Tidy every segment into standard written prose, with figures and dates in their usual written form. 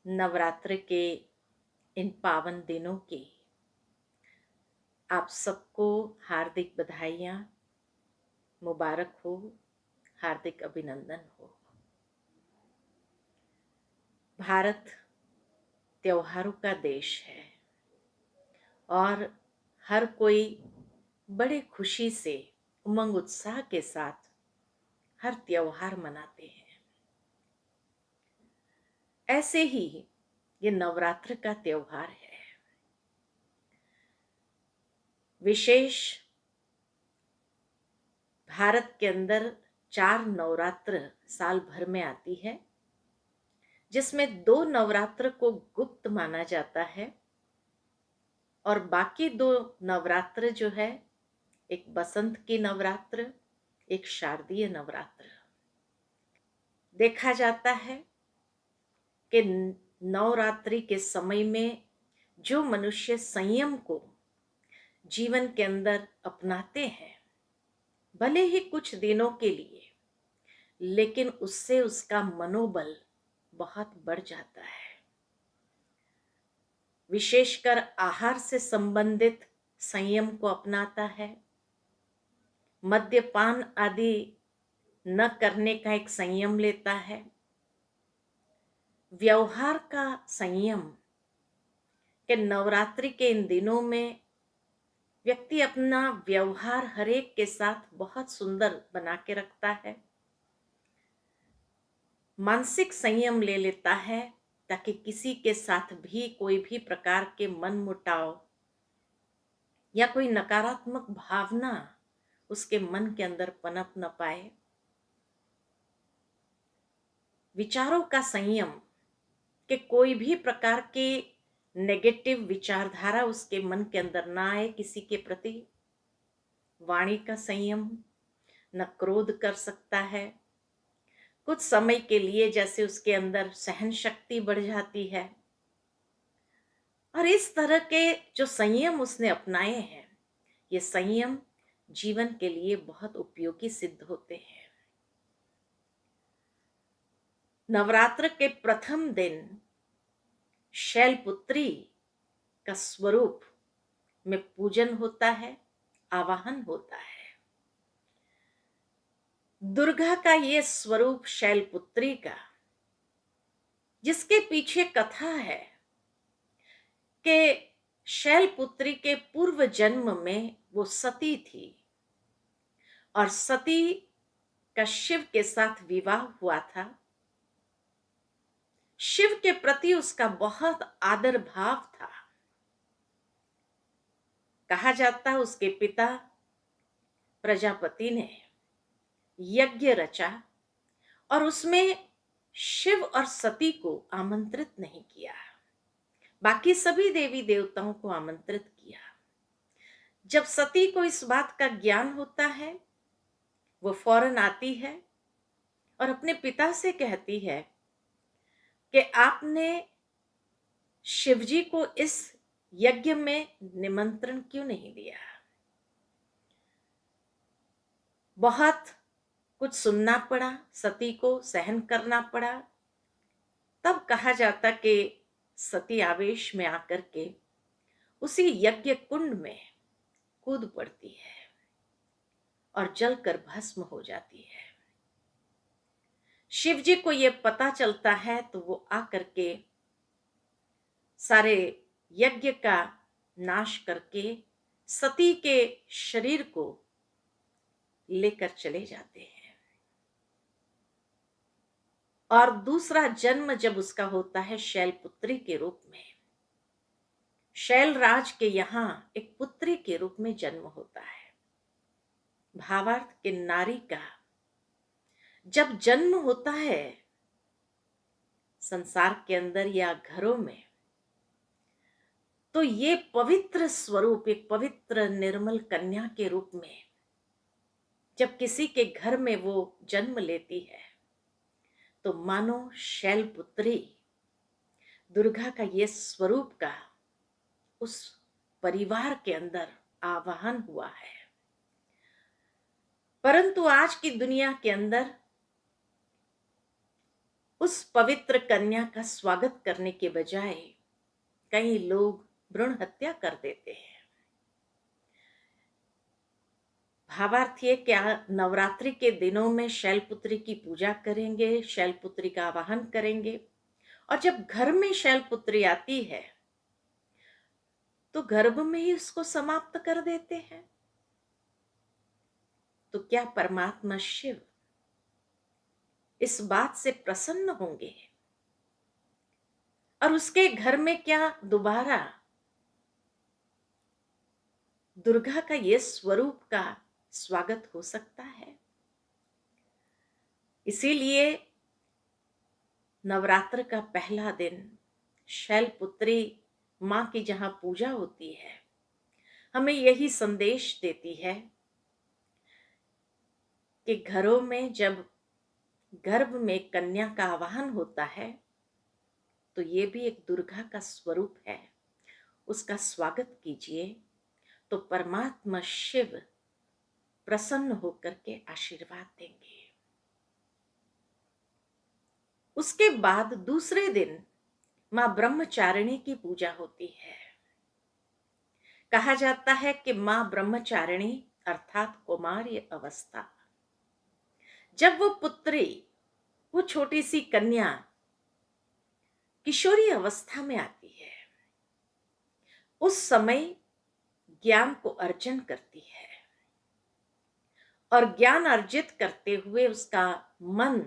नवरात्र के इन पावन दिनों की आप सबको हार्दिक बधाइयाँ, मुबारक हो, हार्दिक अभिनंदन हो। भारत त्योहारों का देश है और हर कोई बड़े खुशी से, उमंग उत्साह के साथ हर त्योहार मनाते हैं। ऐसे ही ये नवरात्र का त्योहार है। विशेष भारत के अंदर 4 नवरात्र साल भर में आती है, जिसमें 2 नवरात्र को गुप्त माना जाता है और बाकी 2 नवरात्र जो है, एक बसंत की नवरात्र, एक शारदीय नवरात्र। देखा जाता है कि नवरात्रि के समय में जो मनुष्य संयम को जीवन के अंदर अपनाते हैं, भले ही कुछ दिनों के लिए, लेकिन उससे उसका मनोबल बहुत बढ़ जाता है। विशेषकर आहार से संबंधित संयम को अपनाता है, मद्यपान आदि न करने का एक संयम लेता है, व्यवहार का संयम कि नवरात्रि के इन दिनों में व्यक्ति अपना व्यवहार हर एक के साथ बहुत सुंदर बना के रखता है, मानसिक संयम ले लेता है ताकि किसी के साथ भी कोई भी प्रकार के मनमुटाव या कोई नकारात्मक भावना उसके मन के अंदर पनप न पाए। विचारों का संयम कि कोई भी प्रकार के नेगेटिव विचारधारा उसके मन के अंदर ना आए किसी के प्रति। वाणी का संयम, न क्रोध कर सकता है। कुछ समय के लिए जैसे उसके अंदर सहन शक्ति बढ़ जाती है और इस तरह के जो संयम उसने अपनाए हैं, ये संयम जीवन के लिए बहुत उपयोगी सिद्ध होते हैं। नवरात्र के प्रथम दिन शैलपुत्री का स्वरूप में पूजन होता है, आवाहन होता है। दुर्गा का ये स्वरूप शैलपुत्री का, जिसके पीछे कथा है कि शैलपुत्री के पूर्व जन्म में वो सती थी और सती का शिव के साथ विवाह हुआ था। शिव के प्रति उसका बहुत आदर भाव था। कहा जाता है उसके पिता प्रजापति ने यज्ञ रचा और उसमें शिव और सती को आमंत्रित नहीं किया, बाकी सभी देवी देवताओं को आमंत्रित किया। जब सती को इस बात का ज्ञान होता है, वो फौरन आती है और अपने पिता से कहती है कि आपने शिवजी को इस यज्ञ में निमंत्रण क्यों नहीं दिया। बहुत कुछ सुनना पड़ा, सती को सहन करना पड़ा। तब कहा जाता कि सती आवेश में आकर के उसी यज्ञ कुंड में कूद पड़ती है और जलकर भस्म हो जाती है। शिव जी को यह पता चलता है तो वो आकर के सारे यज्ञ का नाश करके सती के शरीर को लेकर चले जाते हैं। और दूसरा जन्म जब उसका होता है शैलपुत्री के रूप में, शैलराज के यहां एक पुत्री के रूप में जन्म होता है। भावार्थ के नारी का जब जन्म होता है संसार के अंदर या घरों में, तो ये पवित्र स्वरूप, एक पवित्र निर्मल कन्या के रूप में जब किसी के घर में वो जन्म लेती है, तो मानो शैलपुत्री दुर्गा का ये स्वरूप का उस परिवार के अंदर आवाहन हुआ है। परंतु आज की दुनिया के अंदर उस पवित्र कन्या का स्वागत करने के बजाय कई लोग भ्रूण हत्या कर देते हैं। भावार्थ ये क्या, नवरात्रि के दिनों में शैलपुत्री की पूजा करेंगे, शैलपुत्री का आवाहन करेंगे, और जब घर में शैलपुत्री आती है तो गर्भ में ही उसको समाप्त कर देते हैं। तो क्या परमात्मा शिव इस बात से प्रसन्न होंगे? और उसके घर में क्या दोबारा दुर्गा का ये स्वरूप का स्वागत हो सकता है? इसीलिए नवरात्र का पहला दिन शैलपुत्री मां की जहां पूजा होती है, हमें यही संदेश देती है कि घरों में जब गर्भ में कन्या का आवाहन होता है तो ये भी एक दुर्गा का स्वरूप है, उसका स्वागत कीजिए तो परमात्मा शिव प्रसन्न होकर के आशीर्वाद देंगे। उसके बाद दूसरे दिन मां ब्रह्मचारिणी की पूजा होती है। कहा जाता है कि मां ब्रह्मचारिणी अर्थात कुमारी अवस्था, जब वो पुत्री, वो छोटी सी कन्या किशोरी अवस्था में आती है, उस समय ज्ञान को अर्जन करती है और ज्ञान अर्जित करते हुए उसका मन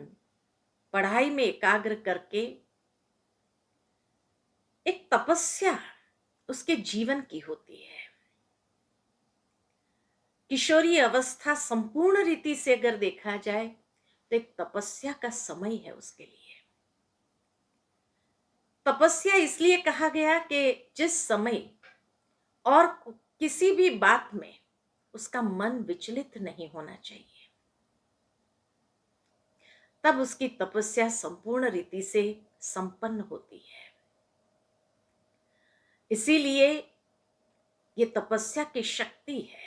पढ़ाई में एकाग्र करके एक तपस्या उसके जीवन की होती है। किशोरी अवस्था संपूर्ण रीति से अगर देखा जाए तो एक तपस्या का समय है उसके लिए। तपस्या इसलिए कहा गया कि जिस समय और किसी भी बात में उसका मन विचलित नहीं होना चाहिए, तब उसकी तपस्या संपूर्ण रीति से संपन्न होती है। इसीलिए ये तपस्या की शक्ति है।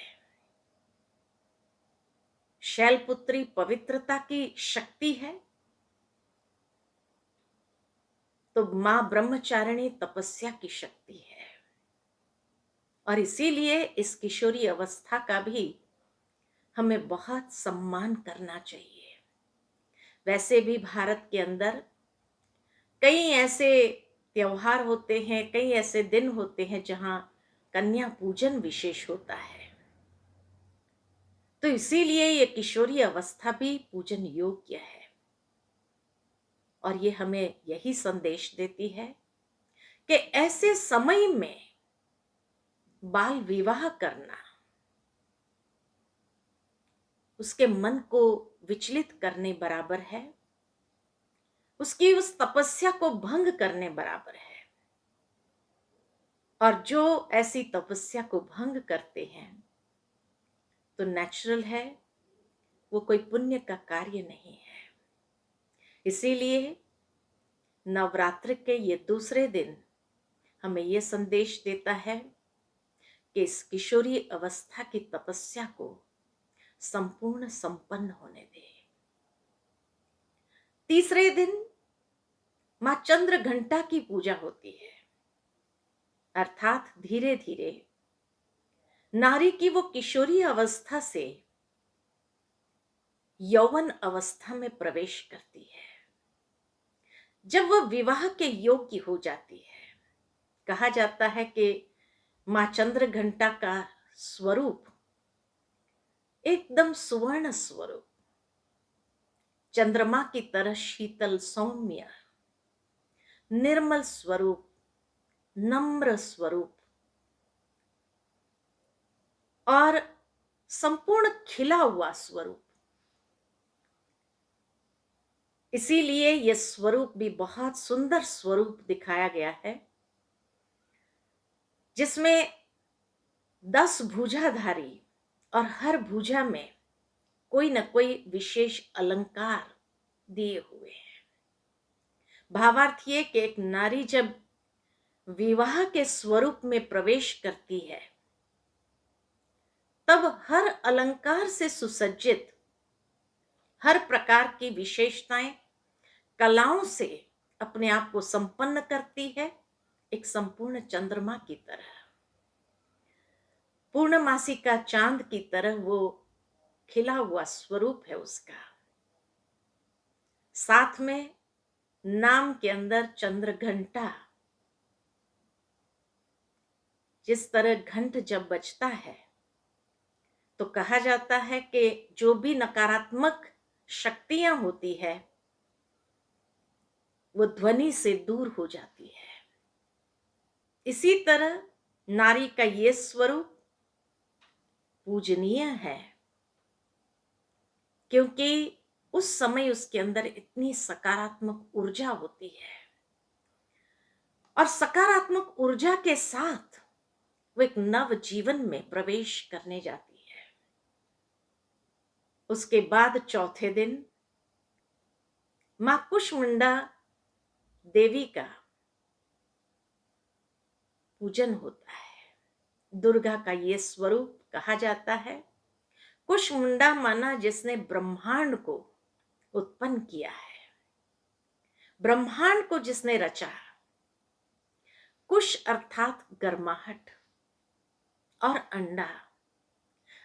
शैलपुत्री पवित्रता की शक्ति है, तो मां ब्रह्मचारिणी तपस्या की शक्ति है। और इसीलिए इस किशोरी अवस्था का भी हमें बहुत सम्मान करना चाहिए। वैसे भी भारत के अंदर कई ऐसे त्योहार होते हैं, कई ऐसे दिन होते हैं जहां कन्या पूजन विशेष होता है। तो इसीलिए ये किशोरी अवस्था भी पूजन योग्य है। और ये हमें यही संदेश देती है कि ऐसे समय में बाल विवाह करना उसके मन को विचलित करने बराबर है, उसकी उस तपस्या को भंग करने बराबर है। और जो ऐसी तपस्या को भंग करते हैं तो नेचुरल है, वो कोई पुण्य का कार्य नहीं है। इसीलिए नवरात्र के ये दूसरे दिन हमें ये संदेश देता है कि इस किशोरी अवस्था की तपस्या को संपूर्ण संपन्न होने दे। तीसरे दिन मां चंद्र घंटा की पूजा होती है, अर्थात धीरे धीरे नारी की वो किशोरी अवस्था से यौवन अवस्था में प्रवेश करती है। जब वह विवाह के योग्य हो जाती है, कहा जाता है कि मां चंद्र घंटा का स्वरूप एकदम सुवर्ण स्वरूप, चंद्रमा की तरह शीतल सौम्य निर्मल स्वरूप, नम्र स्वरूप और संपूर्ण खिला हुआ स्वरूप। इसीलिए यह स्वरूप भी बहुत सुंदर स्वरूप दिखाया गया है, जिसमें 10 भुजाधारी और हर भुजा में कोई न कोई विशेष अलंकार दिए हुए हैं। भावार्थ ये कि एक नारी जब विवाह के स्वरूप में प्रवेश करती है, तब हर अलंकार से सुसज्जित, हर प्रकार की विशेषताएं कलाओं से अपने आप को संपन्न करती है, एक संपूर्ण चंद्रमा की तरह, पूर्णमासी का चांद की तरह वो खिला हुआ स्वरूप है उसका। साथ में नाम के अंदर चंद्र घंटा, जिस तरह घंट जब बजता है तो कहा जाता है कि जो भी नकारात्मक शक्तियां होती है वो ध्वनि से दूर हो जाती है। इसी तरह नारी का ये स्वरूप पूजनीय है, क्योंकि उस समय उसके अंदर इतनी सकारात्मक ऊर्जा होती है, और सकारात्मक ऊर्जा के साथ वो एक नव जीवन में प्रवेश करने जाती है। उसके बाद चौथे दिन मां कुष्मांडा देवी का पूजन होता है। दुर्गा का ये स्वरूप कहा जाता है। कुष्मांडा माना जिसने ब्रह्मांड को उत्पन्न किया है, ब्रह्मांड को जिसने रचा। कुश अर्थात गर्माहट, और अंडा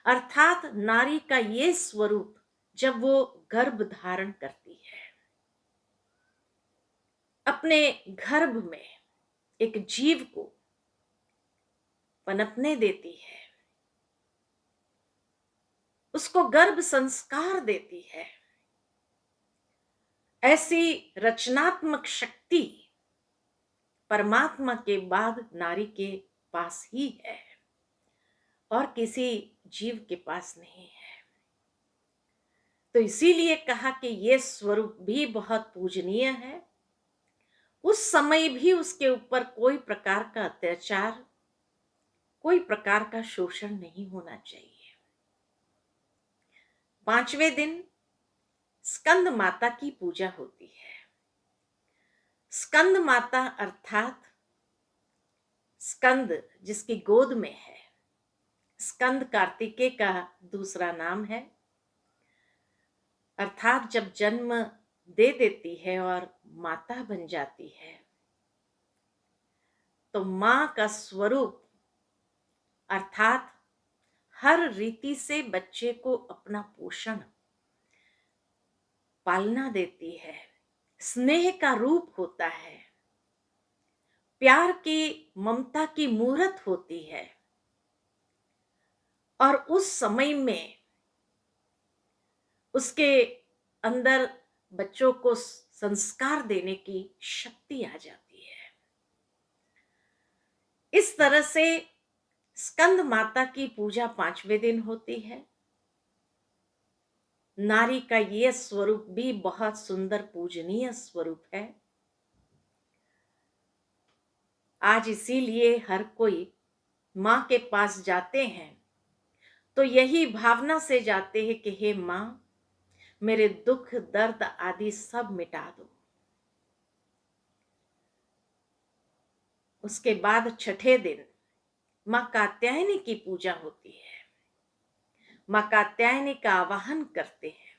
अर्थात नारी का ये स्वरूप जब वो गर्भ धारण करती है, अपने गर्भ में एक जीव को पनपने देती है, उसको गर्भ संस्कार देती है। ऐसी रचनात्मक शक्ति परमात्मा के बाद नारी के पास ही है, और किसी जीव के पास नहीं है। तो इसीलिए कहा कि ये स्वरूप भी बहुत पूजनीय है। उस समय भी उसके ऊपर कोई प्रकार का अत्याचार, कोई प्रकार का शोषण नहीं होना चाहिए। पांचवें दिन स्कंद माता की पूजा होती है। स्कंद माता अर्थात स्कंद जिसकी गोद में है, स्कंद कार्तिकेय का दूसरा नाम है। अर्थात जब जन्म दे देती है और माता बन जाती है, तो मां का स्वरूप अर्थात हर रीति से बच्चे को अपना पोषण, पालना देती है, स्नेह का रूप होता है, प्यार की, ममता की मूर्त होती है। और उस समय में उसके अंदर बच्चों को संस्कार देने की शक्ति आ जाती है। इस तरह से स्कंद माता की पूजा पांचवें दिन होती है। नारी का यह स्वरूप भी बहुत सुंदर पूजनीय स्वरूप है। आज इसीलिए हर कोई मां के पास जाते हैं तो यही भावना से जाते हैं कि हे मां, मेरे दुख दर्द आदि सब मिटा दो। उसके बाद छठे दिन मां कात्यायनी की पूजा होती है। मां कात्यायनी का आवाहन करते हैं,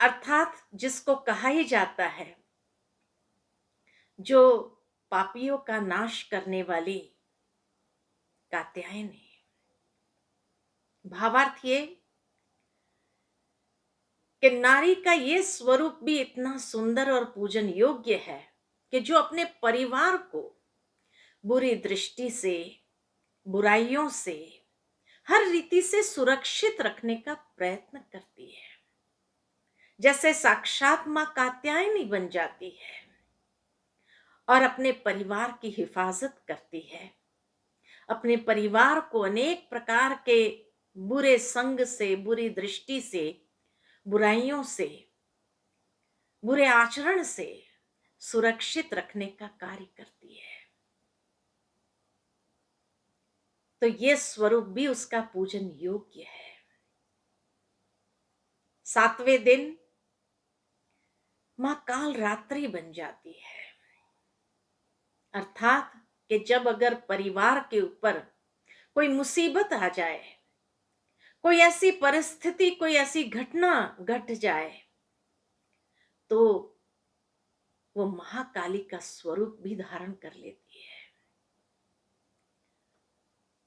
अर्थात जिसको कहा ही जाता है जो पापियों का नाश करने वाली कात्यायनी। भावार्थ ये कि नारी का ये स्वरूप भी इतना सुंदर और पूजन योग्य है कि जो अपने परिवार को बुरी दृष्टि से, बुराइयों से, हर रीति से सुरक्षित रखने का प्रयत्न करती है। जैसे साक्षात मां कात्यायनी बन जाती है और अपने परिवार की हिफाजत करती है, अपने परिवार को अनेक प्रकार के बुरे संग से, बुरी दृष्टि से, बुराइयों से, बुरे आचरण से सुरक्षित रखने का कार्य करती है। तो यह स्वरूप भी उसका पूजन योग्य है। सातवें दिन मां काल रात्रि बन जाती है, अर्थात कि जब अगर परिवार के ऊपर कोई मुसीबत आ जाए, कोई ऐसी परिस्थिति, कोई ऐसी घटना घट जाए तो वो महाकाली का स्वरूप भी धारण कर लेती है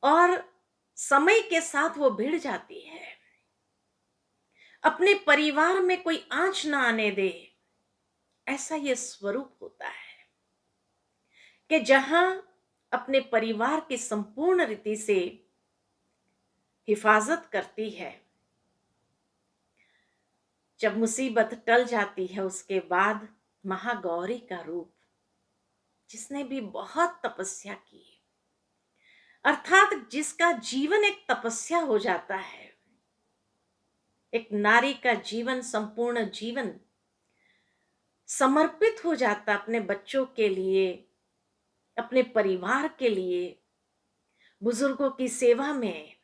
और समय के साथ वो भिड़ जाती है। अपने परिवार में कोई आंच ना आने दे, ऐसा ये स्वरूप होता है कि जहां अपने परिवार की संपूर्ण रीति से हिफाजत करती है। जब मुसीबत टल जाती है उसके बाद महागौरी का रूप, जिसने भी बहुत तपस्या की, अर्थात जिसका जीवन एक तपस्या हो जाता है। एक नारी का जीवन, संपूर्ण जीवन समर्पित हो जाता अपने बच्चों के लिए, अपने परिवार के लिए, बुजुर्गों की सेवा में,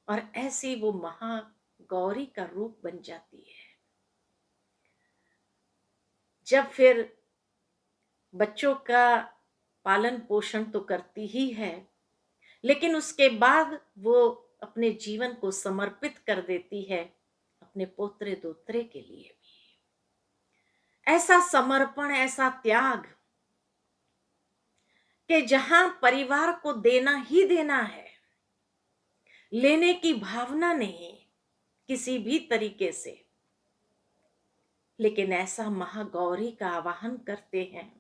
और ऐसी वो महागौरी का रूप बन जाती है। जब फिर बच्चों का पालन पोषण तो करती ही है, लेकिन उसके बाद वो अपने जीवन को समर्पित कर देती है अपने पोतरे दोतरे के लिए भी। ऐसा समर्पण, ऐसा त्याग कि जहां परिवार को देना ही देना है, लेने की भावना नहीं किसी भी तरीके से, लेकिन ऐसा महागौरी का आवाहन करते हैं,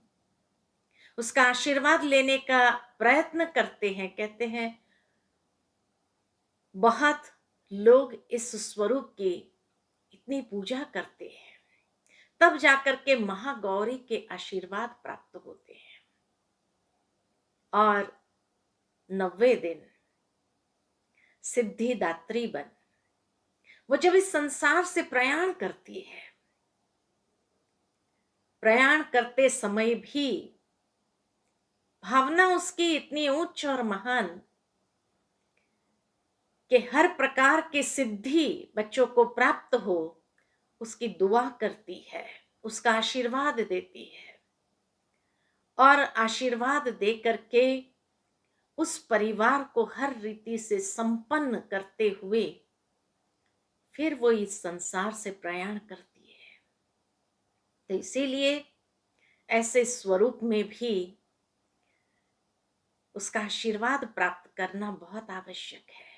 उसका आशीर्वाद लेने का प्रयत्न करते हैं। कहते हैं बहुत लोग इस स्वरूप की इतनी पूजा करते हैं, तब जाकर के महागौरी के आशीर्वाद प्राप्त होते हैं। और 90 दिन सिद्धिदात्री बन वो जब इस संसार से प्रयाण करती है, प्रयाण करते समय भी भावना उसकी इतनी उच्च और महान कि हर प्रकार की सिद्धि बच्चों को प्राप्त हो, उसकी दुआ करती है, उसका आशीर्वाद देती है, और आशीर्वाद दे करके उस परिवार को हर रीति से संपन्न करते हुए फिर वो इस संसार से प्रयाण करती है। तो इसीलिए ऐसे स्वरूप में भी उसका आशीर्वाद प्राप्त करना बहुत आवश्यक है।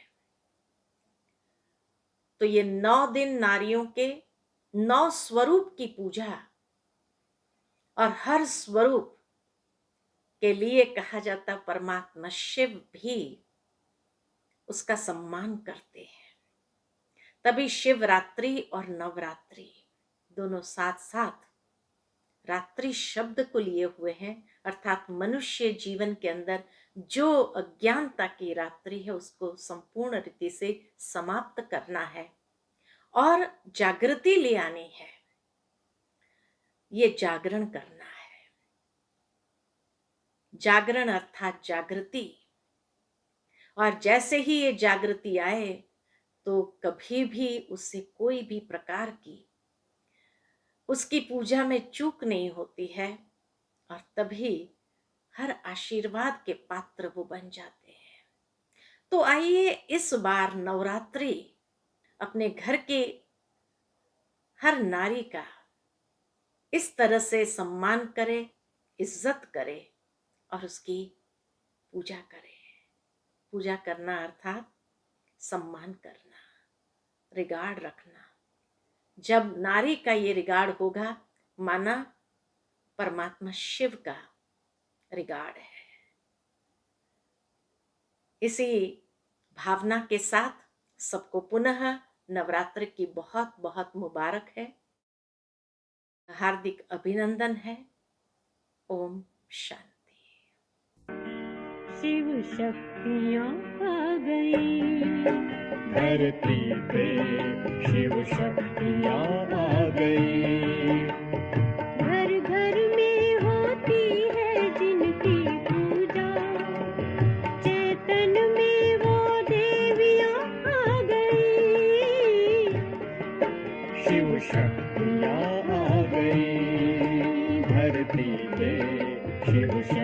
तो ये 9 दिन नारियों के 9 स्वरूप की पूजा, और हर स्वरूप के लिए कहा जाता परमात्मा शिव भी उसका सम्मान करते हैं। तभी शिवरात्रि और नवरात्रि दोनों साथ साथ रात्रि शब्द को लिए हुए हैं, अर्थात मनुष्य जीवन के अंदर जो अज्ञानता की रात्रि है उसको संपूर्ण रीति से समाप्त करना है और जागृति ले आनी है। ये जागरण करना है। जागरण अर्थात जागृति। और जैसे ही ये जागृति आए तो कभी भी उससे कोई भी प्रकार की उसकी पूजा में चूक नहीं होती है, और तभी हर आशीर्वाद के पात्र वो बन जाते हैं। तो आइए इस बार नवरात्रि अपने घर के हर नारी का इस तरह से सम्मान करे, इज्जत करे और उसकी पूजा करे। पूजा करना अर्थात सम्मान करना, रिगार्ड रखना। जब नारी का ये रिगार्ड होगा, माना परमात्मा शिव का रिगार्ड है। इसी भावना के साथ सबको पुनः नवरात्र की बहुत बहुत मुबारक है, हार्दिक अभिनंदन है। ओम शांति। शिव शक्तियाँ आ गई धरती पे, शिव शक्तियाँ आ गई। घर घर में होती है जिनकी पूजा, चेतन में वो देवियाँ आ गई। शिव शक्तियाँ आ गई धरती पे, शिव शक्तियाँ